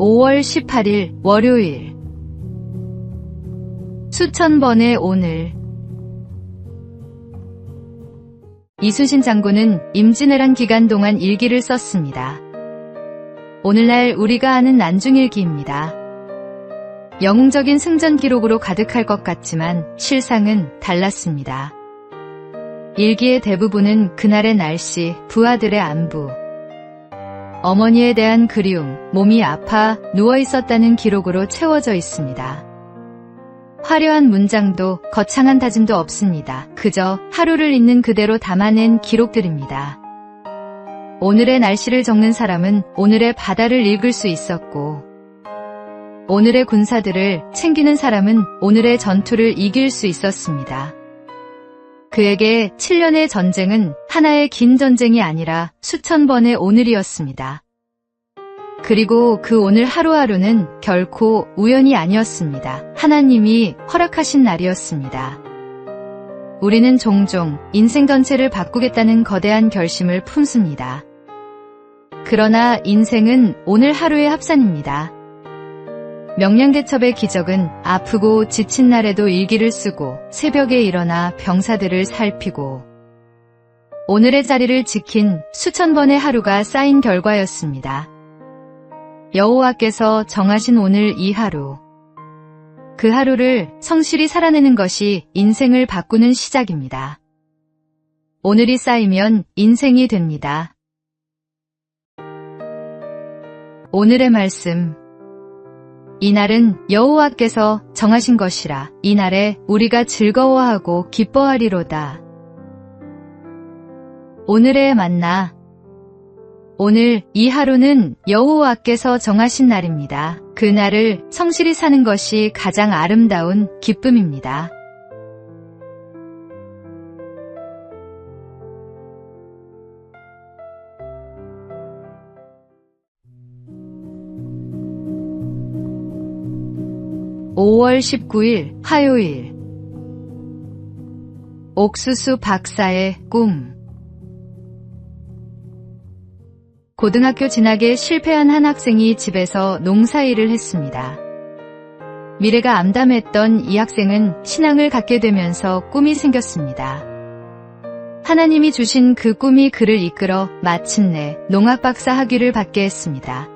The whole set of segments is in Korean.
5월 18일 월요일. 수천 번의 오늘. 이순신 장군은 임진왜란 기간 동안 일기를 썼습니다. 오늘날 우리가 아는 난중일기입니다. 영웅적인 승전 기록으로 가득할 것 같지만 실상은 달랐습니다. 일기의 대부분은 그날의 날씨, 부하들의 안부, 어머니에 대한 그리움, 몸이 아파 누워있었다는 기록으로 채워져 있습니다. 화려한 문장도 거창한 다짐도 없습니다. 그저 하루를 있는 그대로 담아낸 기록들입니다. 오늘의 날씨를 적는 사람은 오늘의 바다를 읽을 수 있었고, 오늘의 군사들을 챙기는 사람은 오늘의 전투를 이길 수 있었습니다. 그에게 7년의 전쟁은 하나의 긴 전쟁이 아니라 수천 번의 오늘이었습니다. 그리고 그 오늘 하루하루는 결코 우연이 아니었습니다. 하나님이 허락하신 날이었습니다. 우리는 종종 인생 전체를 바꾸겠다는 거대한 결심을 품습니다. 그러나 인생은 오늘 하루의 합산입니다. 명량대첩의 기적은 아프고 지친 날에도 일기를 쓰고 새벽에 일어나 병사들을 살피고 오늘의 자리를 지킨 수천 번의 하루가 쌓인 결과였습니다. 여호와께서 정하신 오늘 이 하루, 그 하루를 성실히 살아내는 것이 인생을 바꾸는 시작입니다. 오늘이 쌓이면 인생이 됩니다. 오늘의 말씀. 이날은 여호와께서 정하신 것이라. 이날에 우리가 즐거워하고 기뻐하리로다. 오늘의 만나. 오늘 이 하루는 여호와께서 정하신 날입니다. 그 날을 성실히 사는 것이 가장 아름다운 기쁨입니다. (5월 19일) 화요일. 옥수수 박사의 꿈. 고등학교 진학에 실패한 한 학생이 집에서 농사일을 했습니다. 미래가 암담했던 이 학생은 신앙을 갖게 되면서 꿈이 생겼습니다. 하나님이 주신 그 꿈이 그를 이끌어 마침내 농학박사 학위를 받게 했습니다.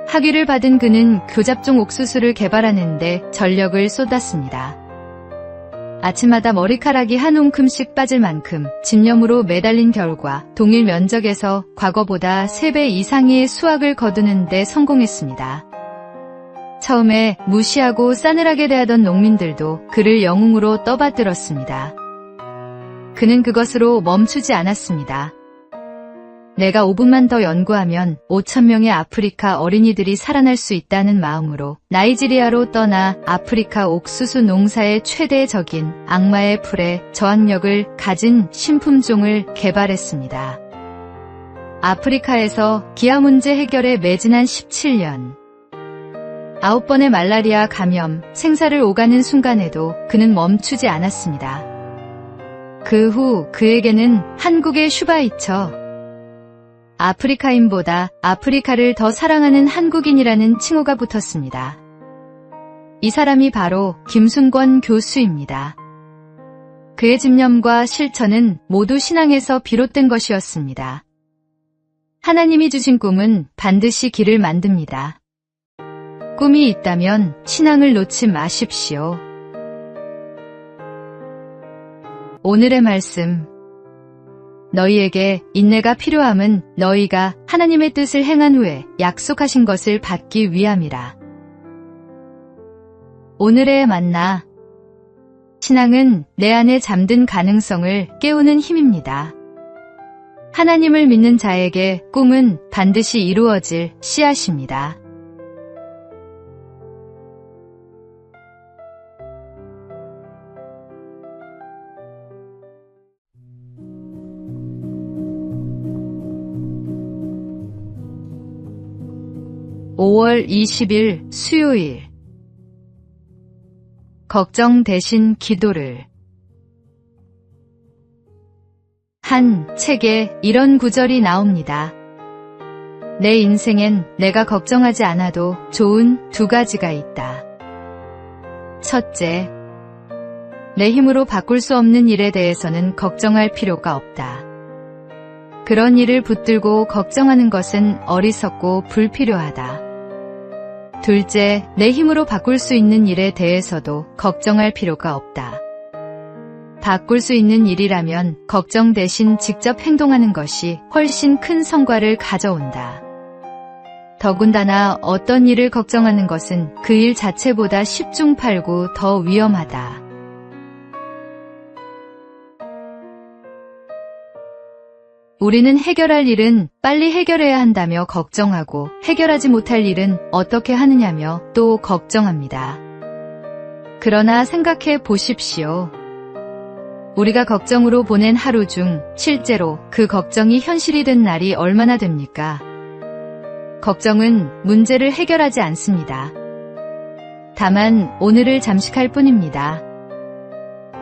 학위를 받은 그는 교잡종 옥수수를 개발하는 데 전력을 쏟았습니다. 아침마다 머리카락이 한 움큼씩 빠질 만큼 집념으로 매달린 결과 동일 면적에서 과거보다 3배 이상의 수확을 거두는 데 성공했습니다. 처음에 무시하고 싸늘하게 대하던 농민들도 그를 영웅으로 떠받들었습니다. 그는 그것으로 멈추지 않았습니다. 내가 5분만 더 연구하면 5,000명의 아프리카 어린이들이 살아날 수 있다는 마음으로 나이지리아로 떠나 아프리카 옥수수 농사의 최대 적인 악마의 풀에 저항력을 가진 신품종을 개발했습니다. 아프리카에서 기아 문제 해결에 매진한 17년. 9번의 말라리아 감염, 생사를 오가는 순간에도 그는 멈추지 않았습니다. 그 후 그에게는 한국의 슈바이처, 아프리카인보다 아프리카를 더 사랑하는 한국인이라는 칭호가 붙었습니다. 이 사람이 바로 김순권 교수입니다. 그의 집념과 실천은 모두 신앙에서 비롯된 것이었습니다. 하나님이 주신 꿈은 반드시 길을 만듭니다. 꿈이 있다면 신앙을 놓지 마십시오. 오늘의 말씀. 너희에게 인내가 필요함은 너희가 하나님의 뜻을 행한 후에 약속하신 것을 받기 위함이라. 오늘의 만나. 신앙은 내 안에 잠든 가능성을 깨우는 힘입니다. 하나님을 믿는 자에게 꿈은 반드시 이루어질 씨앗입니다. (5월 20일) 수요일. 걱정 대신 기도를. 한 책에 이런 구절이 나옵니다. 내 인생엔 내가 걱정하지 않아도 좋은 두 가지가 있다. 첫째, 내 힘으로 바꿀 수 없는 일에 대해서는 걱정할 필요가 없다. 그런 일을 붙들고 걱정하는 것은 어리석고 불필요하다. 둘째, 내 힘으로 바꿀 수 있는 일에 대해서도 걱정할 필요가 없다. 바꿀 수 있는 일이라면 걱정 대신 직접 행동하는 것이 훨씬 큰 성과를 가져온다. 더군다나 어떤 일을 걱정하는 것은 그 일 자체보다 십중팔구 더 위험하다. 우리는 해결할 일은 빨리 해결해야 한다며 걱정하고 해결하지 못할 일은 어떻게 하느냐며 또 걱정합니다. 그러나 생각해 보십시오. 우리가 걱정으로 보낸 하루 중 실제로 그 걱정이 현실이 된 날이 얼마나 됩니까? 걱정은 문제를 해결하지 않습니다. 다만 오늘을 잠식할 뿐입니다.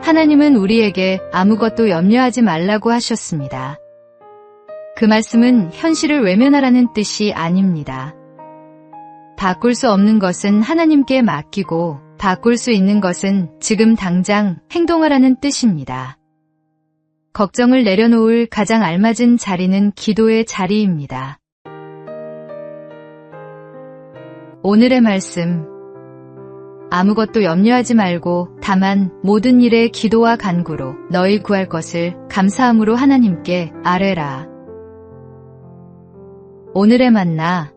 하나님은 우리에게 아무것도 염려하지 말라고 하셨습니다. 그 말씀은 현실을 외면하라는 뜻이 아닙니다. 바꿀 수 없는 것은 하나님께 맡기고 바꿀 수 있는 것은 지금 당장 행동하라는 뜻입니다. 걱정을 내려놓을 가장 알맞은 자리는 기도의 자리입니다. 오늘의 말씀. 아무것도 염려하지 말고 다만 모든 일에 기도와 간구로 너희 구할 것을 감사함으로 하나님께 아뢰라. 오늘의 만나.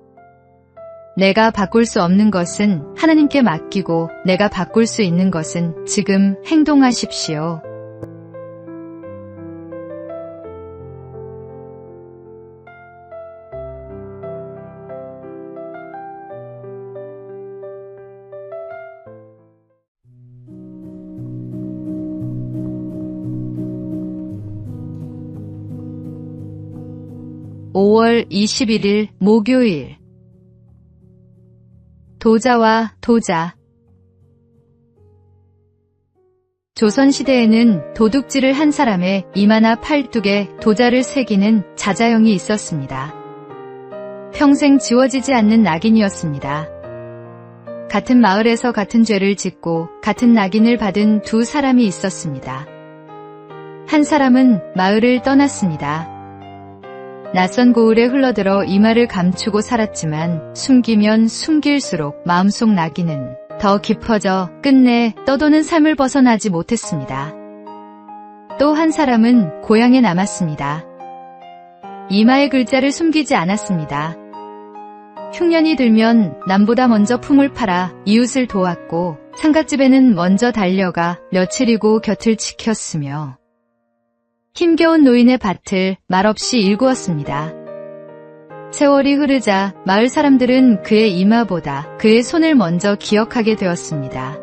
내가 바꿀 수 없는 것은 하나님께 맡기고 내가 바꿀 수 있는 것은 지금 행동하십시오. (5월 21일) 목요일. 도자와 도자. 조선시대에는 도둑질을 한 사람의 이마나 팔뚝에 도자를 새기는 자자형이 있었습니다. 평생 지워지지 않는 낙인이었습니다. 같은 마을에서 같은 죄를 짓고 같은 낙인을 받은 두 사람이 있었습니다. 한 사람은 마을을 떠났습니다. 낯선 고을에 흘러들어 이마를 감추고 살았지만 숨기면 숨길수록 마음속 낙인은 더 깊어져 끝내 떠도는 삶을 벗어나지 못했습니다. 또 한 사람은 고향에 남았습니다. 이마의 글자를 숨기지 않았습니다. 흉년이 들면 남보다 먼저 품을 팔아 이웃을 도왔고 상갓집에는 먼저 달려가 며칠이고 곁을 지켰으며 힘겨운 노인의 밭을 말없이 일구었습니다. 세월이 흐르자 마을 사람들은 그의 이마보다 그의 손을 먼저 기억하게 되었습니다.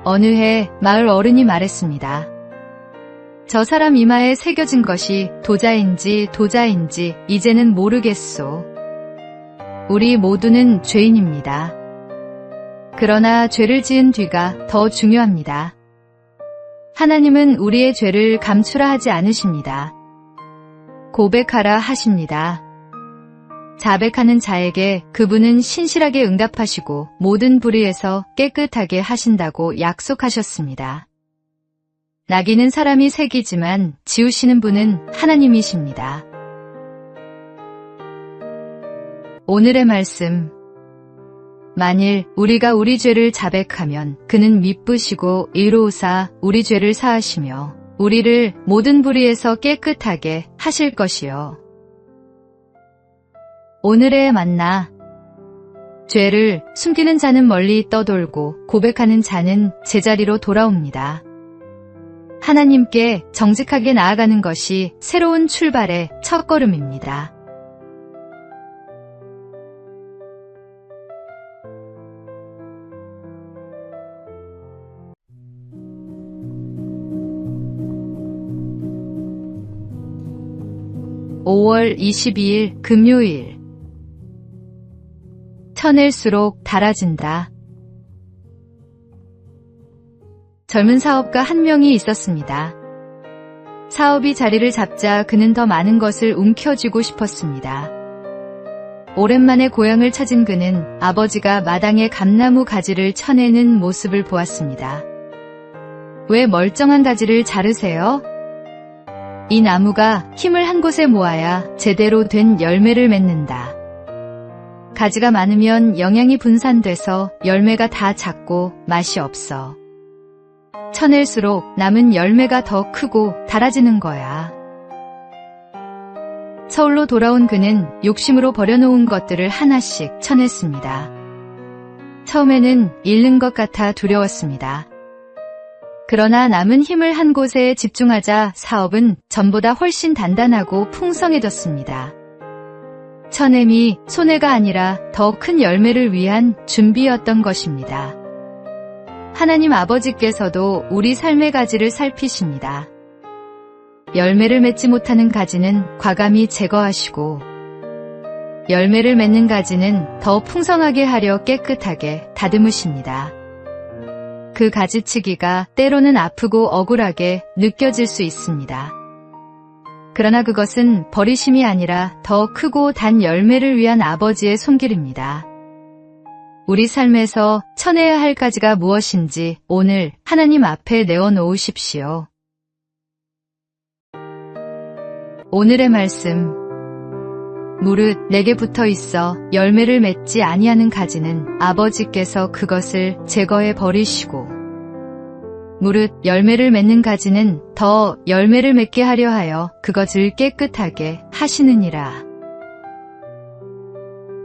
어느 해 마을 어른이 말했습니다. 저 사람 이마에 새겨진 것이 도자인지 도자인지 이제는 모르겠소. 우리 모두는 죄인입니다. 그러나 죄를 지은 뒤가 더 중요합니다. 하나님은 우리의 죄를 감추라 하지 않으십니다. 고백하라 하십니다. 자백하는 자에게 그분은 신실하게 응답하시고 모든 불의에서 깨끗하게 하신다고 약속하셨습니다. 낙인은 사람이 새기지만 지우시는 분은 하나님이십니다. 오늘의 말씀. 만일 우리가 우리 죄를 자백하면 그는 미쁘시고 의로우사 우리 죄를 사하시며 우리를 모든 불의에서 깨끗하게 하실 것이요. 오늘의 만나. 죄를 숨기는 자는 멀리 떠돌고 고백하는 자는 제자리로 돌아옵니다. 하나님께 정직하게 나아가는 것이 새로운 출발의 첫걸음입니다. (5월 22일) 금요일. 쳐낼수록 달아진다. 젊은 사업가 한 명이 있었습니다. 사업이 자리를 잡자 그는 더 많은 것을 움켜쥐고 싶었습니다. 오랜만에 고향을 찾은 그는 아버지가 마당에 감나무 가지를 쳐내는 모습을 보았습니다. 왜 멀쩡한 가지를 자르세요? 이 나무가 힘을 한 곳에 모아야 제대로 된 열매를 맺는다. 가지가 많으면 영양이 분산돼서 열매가 다 작고 맛이 없어. 쳐낼수록 남은 열매가 더 크고 달아지는 거야. 서울로 돌아온 그는 욕심으로 버려놓은 것들을 하나씩 쳐냈습니다. 처음에는 잃는 것 같아 두려웠습니다. 그러나 남은 힘을 한 곳에 집중하자 사업은 전보다 훨씬 단단하고 풍성해졌습니다. 쳐냄이 손해가 아니라 더 큰 열매를 위한 준비였던 것입니다. 하나님 아버지께서도 우리 삶의 가지를 살피십니다. 열매를 맺지 못하는 가지는 과감히 제거하시고 열매를 맺는 가지는 더 풍성하게 하려 깨끗하게 다듬으십니다. 그 가지치기가 때로는 아프고 억울하게 느껴질 수 있습니다. 그러나 그것은 버리심이 아니라 더 크고 단 열매를 위한 아버지의 손길입니다. 우리 삶에서 쳐내야 할 가지가 무엇인지 오늘 하나님 앞에 내어놓으십시오. 오늘의 말씀. 무릇 내게 붙어 있어 열매를 맺지 아니하는 가지는 아버지께서 그것을 제거해 버리시고 무릇 열매를 맺는 가지는 더 열매를 맺게 하려 하여 그것을 깨끗하게 하시느니라.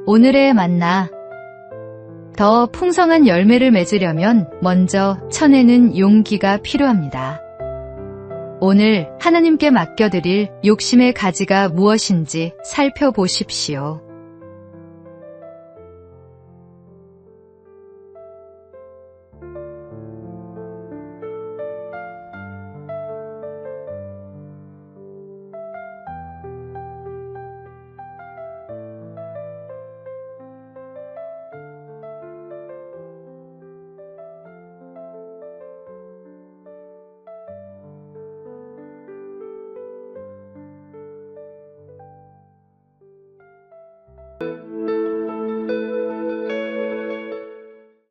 오늘의 만나. 더 풍성한 열매를 맺으려면 먼저 쳐내는 용기가 필요합니다. 오늘 하나님께 맡겨드릴 욕심의 가지가 무엇인지 살펴보십시오.